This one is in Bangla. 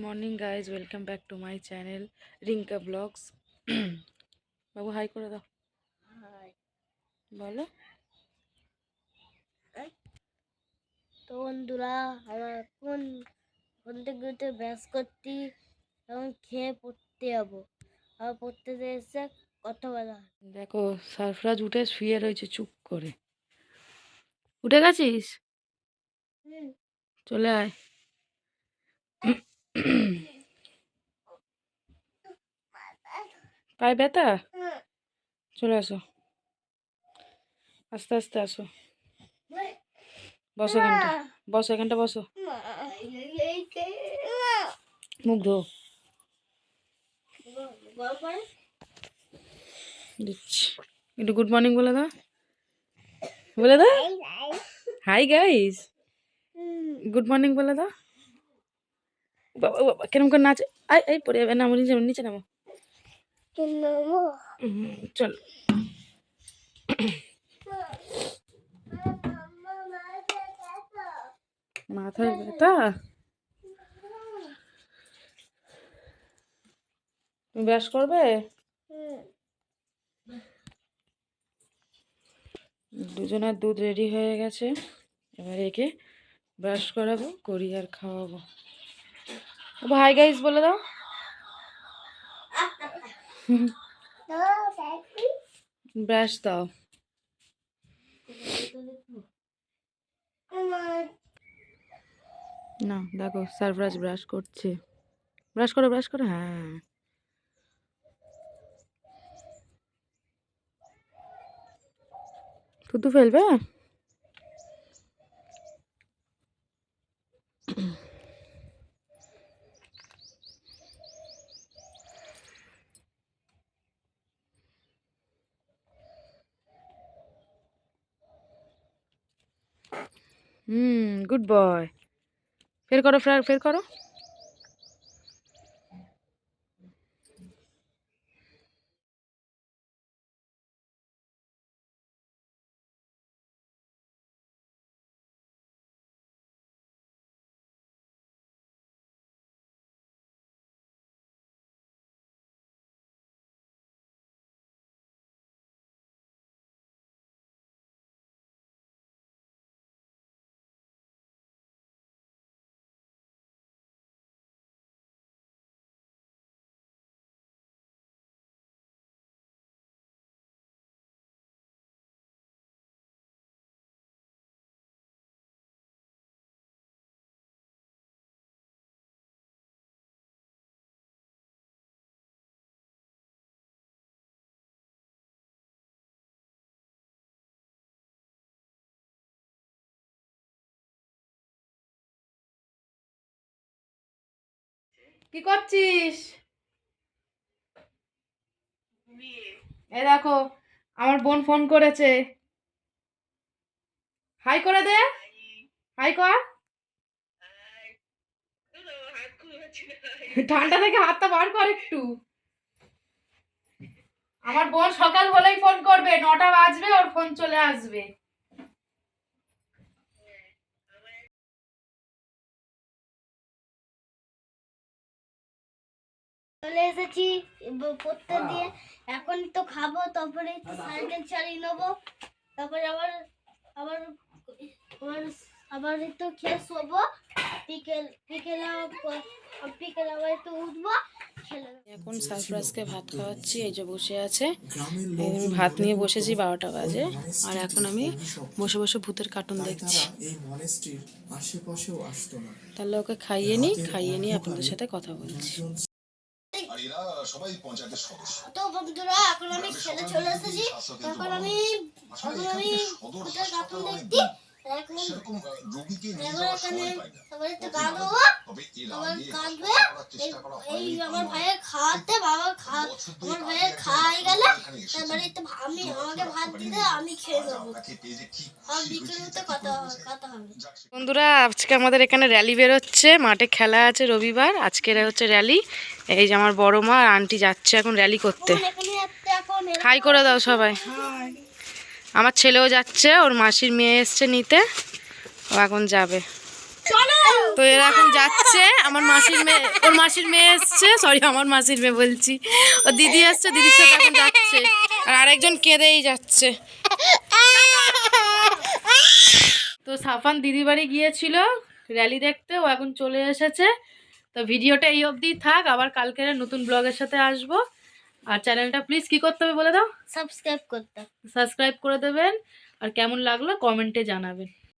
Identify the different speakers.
Speaker 1: Morning guys, welcome back to my channel Rinka blogs. বাবু হাই করে দাও, বলো।
Speaker 2: তো বন্ধুরা, আমরা কোন থেকে ব্যাস করতে এবং খেয়ে পড়তে যাবো। আর পড়তে এসে কথা বলা।
Speaker 1: দেখো, সারফরাজ উঠে শুয়ে রয়েছে চুপ করে। উঠে গেছিস? চলে আয়। পায়ে ব্যথা? চলে আসো, আস্তে আস্তে আসো। বসো এখানটা, বসো এখানটা, বসো। মুখ ধো। দিচ্ছি, একটু গুড মর্নিং বলে দাও, বলে দাও। হাই গাইস, গুড মর্নিং বলে দাও। বাবা বাবা কেরম করে নাচে। আই এই পড়ে যাবে, নামো নিচে, নিচে নামো। চল। মাথায় ব্যথা? তুমি ব্রাশ করবে? দুজনের দুধ রেডি হয়ে গেছে, এবার একে ব্রাশ করাবো, করি আর খাওয়াবো। হাই গাইস বলে দাও। ব্রাশ দাও। না দেখো, সারফরাজ ব্রাশ করছে। ব্রাশ করো, ব্রাশ করো, হ্যাঁ। থুতু ফেলবে? Good boy. ফের করো, ফের করো। কি করছিস? এ দেখো, আমার বোন ফোন করেছে। হাই করে দে, হাই কর। ঠান্ডা থেকে হাতটা বার কর একটু। আমার বোন সকাল হলেই ফোন করবে, 9টা বাজবে, ওর ফোন চলে আসবে।
Speaker 2: চলে এসেছি পড়তে দিয়ে। এখন তো খাবো, তারপরে সাইকেল চালিয়ে নেবো, তারপরে আবার আবার আবার আবার একটু খেয়ে শোবো। বিকেলে আবার একটু উঠবো।
Speaker 1: এখন সারফরাজকে ভাত খাওয়াচ্ছি, এই যে বসে আছে। ভাত নিয়ে বসেছি, 12টা বাজে। আর এখন আমি বসে বসে ভূতের কার্টুন দেখছি। তাহলে ওকে খাইয়ে নিয়ে আপনাদের সাথে কথা বলছি।
Speaker 2: তো বন্ধুরা, এখন আমি খেলে চলে এসেছি। এখন আমি ভূতের কার্টুন দেখছি। আমার ভাইয়ের খাওয়াতে আমার ভাইয়ের খাওয়াই গেলে আমি আমাকে ভাত দিলে আমি খেয়ে নেবো। আর বিকেলতে কথা হবে।
Speaker 1: বন্ধুরা, আজকে আমাদের এখানে র্যালি বেরোচ্ছে, মাঠে খেলা আছে রবিবার, আজকের হচ্ছে র্যালি। এই যে আমার বড় মা আর আন্টি যাচ্ছে এখন র্যালি করতে। হাই করে দাও সবাই। আমার ছেলেও যাচ্ছে, ওর মাসির মেয়ে এসছে নিতে, ও এখন যাবে। তো এরা এখন যাচ্ছে, আমার মাসির মেয়ে, ওর মাসির মেয়ে এসছে, সরি আমার মাসির মেয়ে বলছি, ওর দিদি এসছে, দিদির সাথে এখন যাচ্ছে, আর আরেকজন কেঁদেই যাচ্ছে। তো সাফান দিদি বাড়ি গিয়েছিল র্যালি দেখতে, ও এখন চলে এসেছে। তো ভিডিওটা এই অবধি থাক, আবার কালকে নতুন ব্লগের সাথে আসবো। আর চ্যানেলটা প্লিজ কি করতে হবে বলে দাও?
Speaker 2: সাবস্ক্রাইব করতে।
Speaker 1: সাবস্ক্রাইব করে দেবেন, আর কেমন লাগলো কমেন্টে জানাবেন।